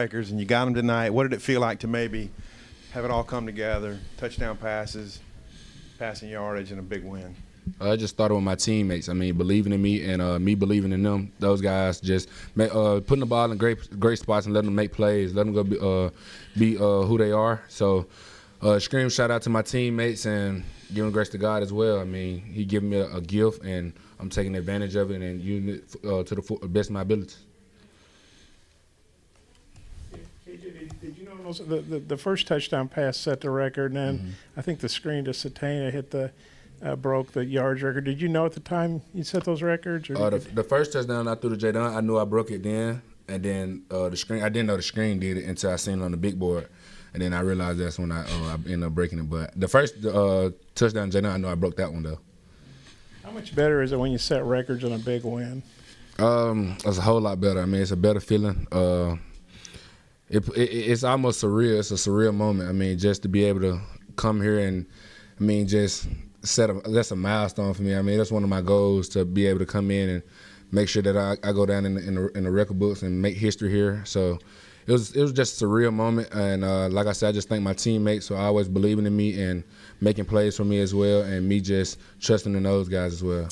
and you got them tonight. What did it feel like to maybe have it all come together, touchdown passes, passing yardage, and a big win? I just started with my teammates. I mean, believing in me and me believing in them. Those guys just putting the ball in great spots and letting them make plays, letting them go be who they are. So, scream shout out to my teammates and giving grace to God as well. I mean, He gave me a gift, and I'm taking advantage of it and using it to the best of my abilities. KJ, did you know the first touchdown pass set the record, and then I think the screen to Satania hit broke the yards record. Did you know at the time you set those records? Or the first touchdown I threw to Jay Dunn, I knew I broke it then, and then the screen. I didn't know the screen did it until I seen it on the big board, and then I realized that's when I ended up breaking it. But the first touchdown to Jay Dunn, I know I broke that one though. How much better is it when you set records on a big win? It's a whole lot better. I mean, it's a better feeling. It's almost surreal. It's a surreal moment. I mean, just to be able to come here and, I mean, just that's a milestone for me. I mean, that's one of my goals, to be able to come in and make sure that I go down in the record books and make history here. So it was just a surreal moment. And like I said, I just thank my teammates for always believing in me and making plays for me as well, and me just trusting in those guys as well.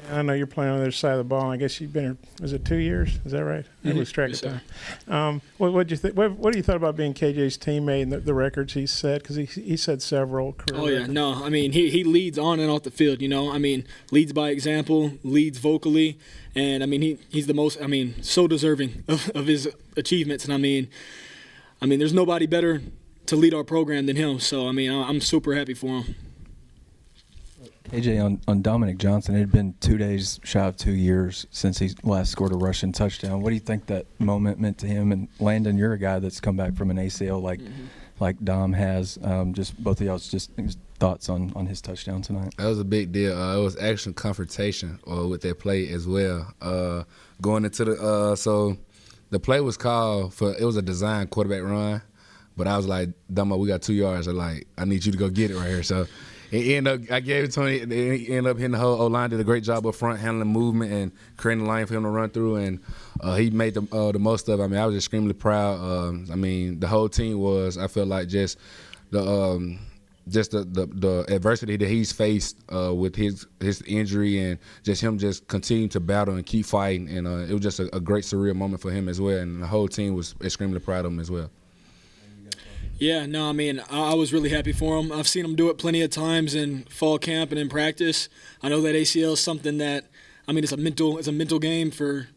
I know you're playing on the other side of the ball, and I guess you've been here, was it 2 years? Is that right? I lose track of time. What do you think? What do you thought about being KJ's teammate and the records he set? Because he set several career Oh, yeah. records. No, I mean, he leads on and off the field, you know. I mean, leads by example, leads vocally, and, I mean, he's the most, I mean, so deserving of his achievements. And, I mean, there's nobody better to lead our program than him. So, I mean, I'm super happy for him. KJ, on Dominic Johnson, it had been 2 days shy of 2 years since he last scored a rushing touchdown. What do you think that moment meant to him? And Landon, you're a guy that's come back from an ACL like Dom has. Just both of y'all's just thoughts on his touchdown tonight. That was a big deal. It was actually confrontation with that play as well. Going into so the play was called it was a design quarterback run, but I was like, Dumbo, we got 2 yards. I need you to go get it right here. So I gave it to him. He ended up hitting the whole O-line, did a great job up front, handling movement and creating a line for him to run through, and he made the most of it. I mean, I was extremely proud. I mean, the whole team was. I felt like just the adversity that he's faced with his injury, and just him just continuing to battle and keep fighting, and it was just a great surreal moment for him as well, and the whole team was extremely proud of him as well. Yeah, no, I mean, I was really happy for him. I've seen him do it plenty of times in fall camp and in practice. I know that ACL is something that, I mean, it's a mental game for,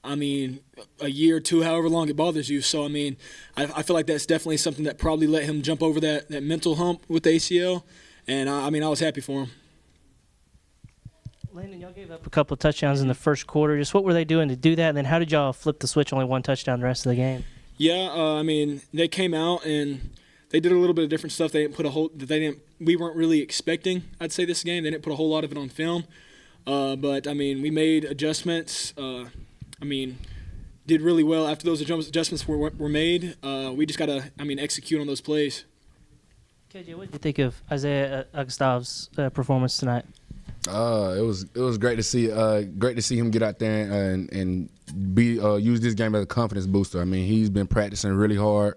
I mean, a year or two, however long it bothers you. So, I mean, I feel like that's definitely something that probably let him jump over that mental hump with the ACL. And, I mean, I was happy for him. Landon, y'all gave up a couple of touchdowns in the first quarter. Just what were they doing to do that? And then how did y'all flip the switch, only one touchdown the rest of the game? Yeah, I mean, they came out and they did a little bit of different stuff. They didn't put we weren't really expecting, I'd say, this game. They didn't put a whole lot of it on film. But, I mean, we made adjustments. I mean, did really well after those adjustments were made. We just got to, execute on those plays. KJ, what did you think of Isaiah Augustave's performance tonight? It was great to see him get out there and use this game as a confidence booster. I mean, he's been practicing really hard,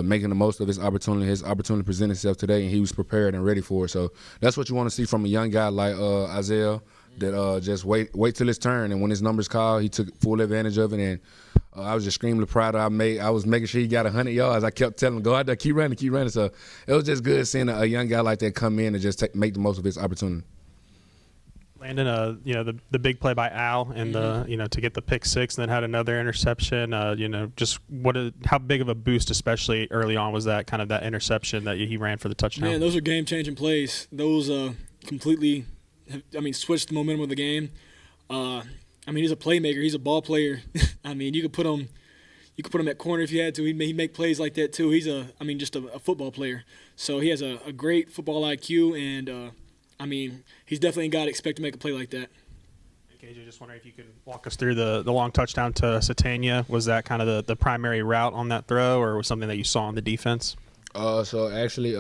making the most of his opportunity. His opportunity presented itself today, and he was prepared and ready for it. So that's what you want to see from a young guy like Isaiah, that just wait till his turn, and when his number's called, he took full advantage of it. And I was extremely proud of him. I was making sure he got 100 yards. I kept telling him, go out there, keep running. So it was just good seeing a young guy like that come in and just make the most of his opportunity. Landon, the big play by Al and to get the pick six, and then had another interception. How big of a boost, especially early on, was that that interception that he ran for the touchdown? Man, those are game-changing plays. Those completely, switched the momentum of the game. He's a playmaker. He's a ball player. You could put him at corner if you had to. He'd make plays like that too. He's just a football player. So he has a great football IQ, and he's definitely a guy to expect to make a play like that. KJ, just wondering if you could walk us through the long touchdown to Satania. Was that the primary route on that throw, or was something that you saw on the defense? So actually,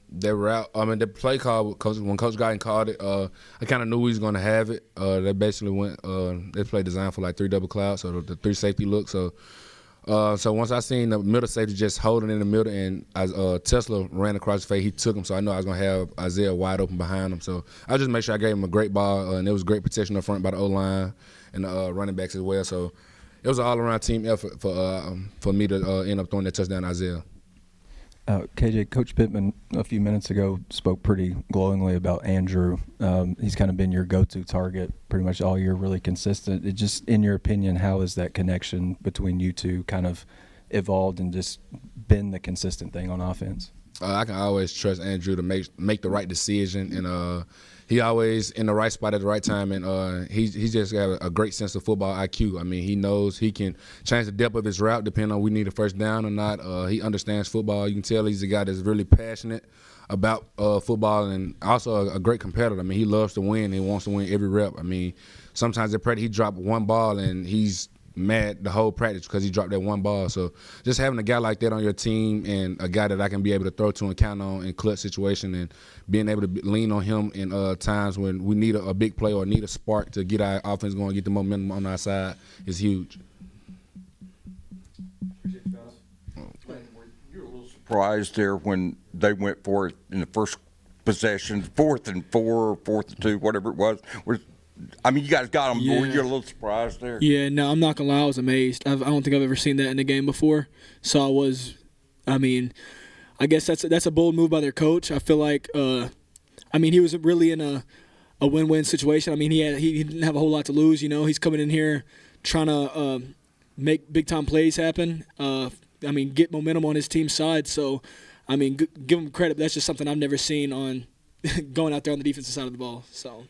the route, the play call, when Coach Guyton called it, I kind of knew he was going to have it. They basically went, they play designed for like 3 double clouds, so the 3 safety look. So So once I seen the middle safety just holding in the middle, and Tesla ran across the face, he took him. So I know I was gonna have Isaiah wide open behind him. So I just made sure I gave him a great ball, and there was great protection up front by the O-line and the running backs as well. So it was an all-around team effort for me to end up throwing that touchdown to Isaiah. KJ, Coach Pittman a few minutes ago spoke pretty glowingly about Andrew. He's kind of been your go-to target pretty much all year, really consistent. It just, in your opinion, how has that connection between you two kind of evolved and just been the consistent thing on offense? I can always trust Andrew to make the right decision, and he always in the right spot at the right time, and he's just got a great sense of football IQ. I mean, he knows he can change the depth of his route depending on we need a first down or not. He understands football. You can tell he's a guy that's really passionate about football, and also a great competitor. I mean, he loves to win. He wants to win every rep. I mean, sometimes at practice he dropped one ball and he's mad the whole practice because he dropped that one ball. So just having a guy like that on your team and a guy that I can be able to throw to and count on in clutch situation, and being able to lean on him in times when we need a big play or need a spark to get our offense going, get the momentum on our side, is huge. You're a little surprised there when they went for it in the first possession, 4th and 4, 4th and 2, whatever it was. I mean, you guys got them. Yeah. You're a little surprised there. Yeah, no, I'm not gonna lie, I was amazed. I don't think I've ever seen that in a game before. So I guess that's a bold move by their coach. I feel like, he was really in a win-win situation. I mean, he didn't have a whole lot to lose. You know, he's coming in here trying to make big-time plays happen. Get momentum on his team's side. So, give him credit. That's just something I've never seen on going out there on the defensive side of the ball. So.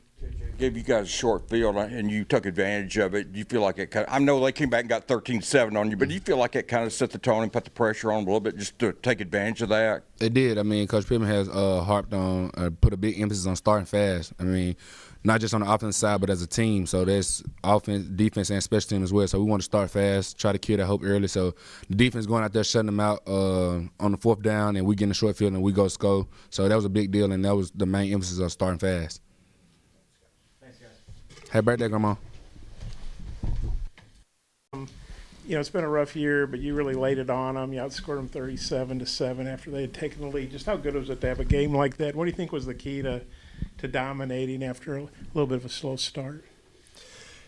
Gave you guys a short field, and you took advantage of it. Do you feel like it kind of – I know they came back and got 13-7 on you, but do you feel like it kind of set the tone and put the pressure on them a little bit just to take advantage of that? It did. I mean, Coach Pittman has harped on, put a big emphasis on starting fast. I mean, not just on the offensive side, but as a team. So there's offense, defense, and special team as well. So we want to start fast, try to kill that hope early. So the defense going out there shutting them out on the 4th down, and we get in the short field and we go score. So that was a big deal, and that was the main emphasis of starting fast. Happy birthday, Grandma. It's been a rough year, but you really laid it on them. You outscored them 37-7 after they had taken the lead. Just how good was it to have a game like that? What do you think was the key to dominating after a little bit of a slow start?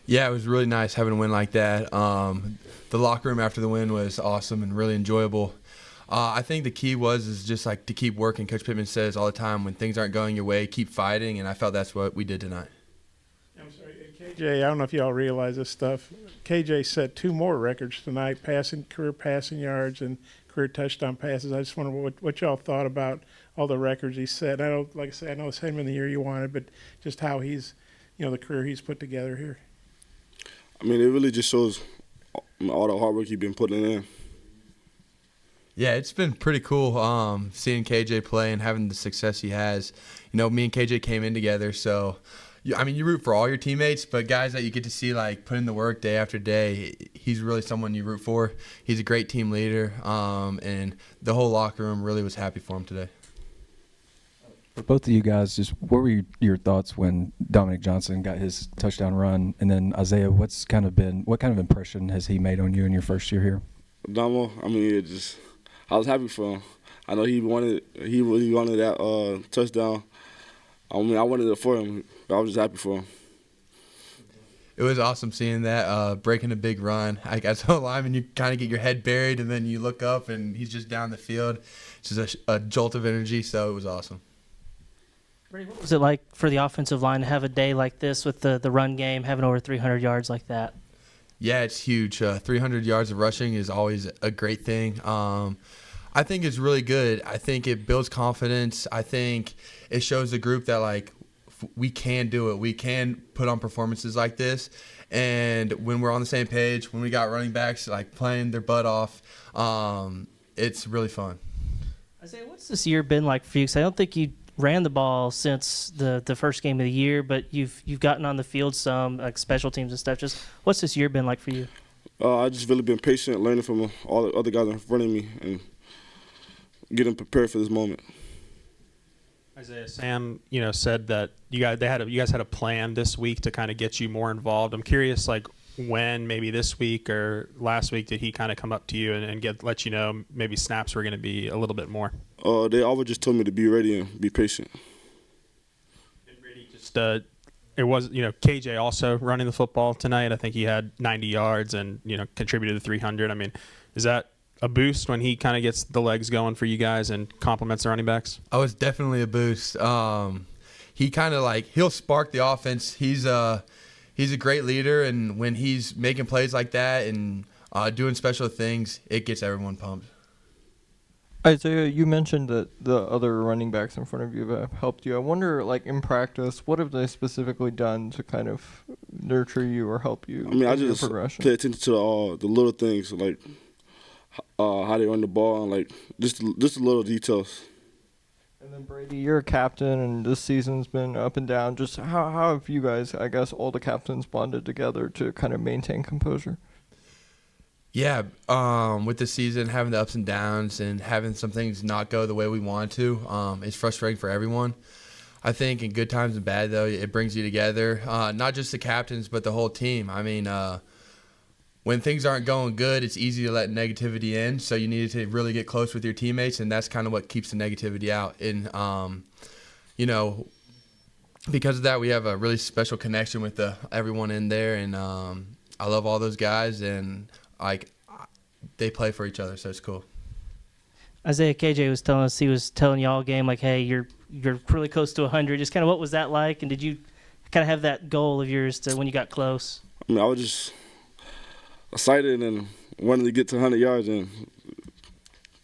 Yeah, it was really nice having a win like that. The locker room after the win was awesome and really enjoyable. I think the key is just like to keep working. Coach Pittman says all the time, when things aren't going your way, keep fighting, and I felt that's what we did tonight. I'm sorry, KJ, I don't know if y'all realize this stuff. KJ set 2 more records tonight, career passing yards and career touchdown passes. I just wonder what y'all thought about all the records he set. I know, like I said, I know it's him in the year you wanted, but just how he's, the career he's put together here. It really just shows all the hard work he's been putting in. Yeah, it's been pretty cool seeing KJ play and having the success he has. Me and KJ came in together, so you root for all your teammates, but guys that you get to see like put in the work day after day, he's really someone you root for. He's a great team leader, and the whole locker room really was happy for him today. For both of you guys, just what were your thoughts when Dominic Johnson got his touchdown run, and then Isaiah? What kind of impression has he made on you in your first year here? Damo, I was happy for him. I know he really wanted that touchdown. I wanted it for him. But I was just happy for him. It was awesome seeing that, breaking a big run. As a lineman, you kind of get your head buried, and then you look up, and he's just down the field. It's just a jolt of energy, so it was awesome. Brady, what was it like for the offensive line to have a day like this with the run game, having over 300 yards like that? Yeah, it's huge. 300 yards of rushing is always a great thing. I think it's really good. I think it builds confidence. I think it shows the group that, we can do it. We can put on performances like this. And when we're on the same page, when we got running backs, playing their butt off, it's really fun. Isaiah, what's this year been like for you? Because I don't think you ran the ball since the first game of the year, but you've gotten on the field some, like special teams and stuff. Just what's this year been like for you? I just really been patient, learning from all the other guys in front of me, and getting prepared for this moment. Isaiah, Sam, said that you guys had a plan this week to kind of get you more involved. I'm curious, when, maybe this week or last week, did he kind of come up to you and let you know maybe snaps were going to be a little bit more? They always just told me to be ready and be patient. And Brady just it was, KJ also running the football tonight. I think he had 90 yards and, contributed to 300. I mean, is that a boost when he kind of gets the legs going for you guys and compliments the running backs? Oh, it's definitely a boost. He kind of he'll spark the offense. He's a great leader, and when he's making plays like that and doing special things, it gets everyone pumped. Isaiah, you mentioned that the other running backs in front of you have helped you. I wonder, in practice, what have they specifically done to kind of nurture you or help you I in your just progression? pay attention to the little things, how they run the ball, and just the little details. And then Brady, you're a captain, and this season's been up and down. Just how have you guys, I guess, all the captains bonded together to kind of maintain composure? Yeah, with the season, having the ups and downs and having some things not go the way we want to, it's frustrating for everyone. I think in good times and bad, though, it brings you together, not just the captains, but the whole team. I mean, when things aren't going good, it's easy to let negativity in, so you need to really get close with your teammates, and that's kind of what keeps the negativity out. And, because of that, we have a really special connection with everyone in there, and I love all those guys, and they play for each other, so it's cool. Isaiah, KJ was telling us, he was telling y'all game, hey, you're really close to 100. Just kind of what was that like, and did you kind of have that goal of yours to when you got close? I was just excited and wanted to get to 100 yards and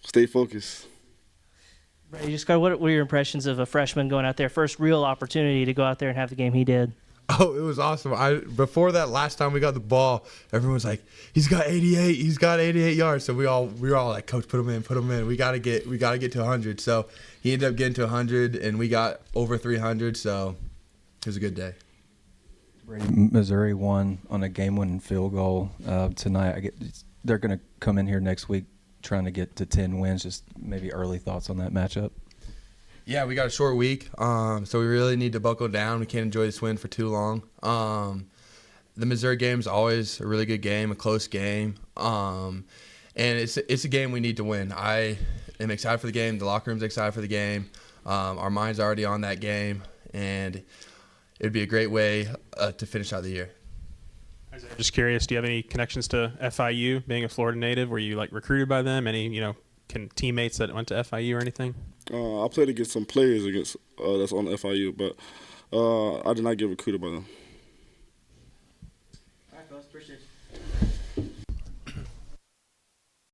stay focused. Brady, just what were your impressions of a freshman going out there, first real opportunity to go out there and have the game he did? Oh, it was awesome. Before that last time we got the ball, everyone was like, he's got 88 yards. So we were all like, Coach, put him in. We gotta get to 100. So he ended up getting to 100, and we got over 300. So it was a good day. Brady, Missouri won on a game-winning field goal tonight. They're going to come in here next week trying to get to 10 wins. Just maybe early thoughts on that matchup. Yeah, we got a short week, so we really need to buckle down. We can't enjoy this win for too long. The Missouri game is always a really good game, a close game, and it's a game we need to win. I am excited for the game. The locker room's excited for the game. Our mind's already on that game, and it'd be a great way to finish out the year. Just curious, do you have any connections to FIU, being a Florida native? Were you recruited by them? Any teammates that went to FIU or anything? I played against some players that's on FIU, but I did not get recruited by them.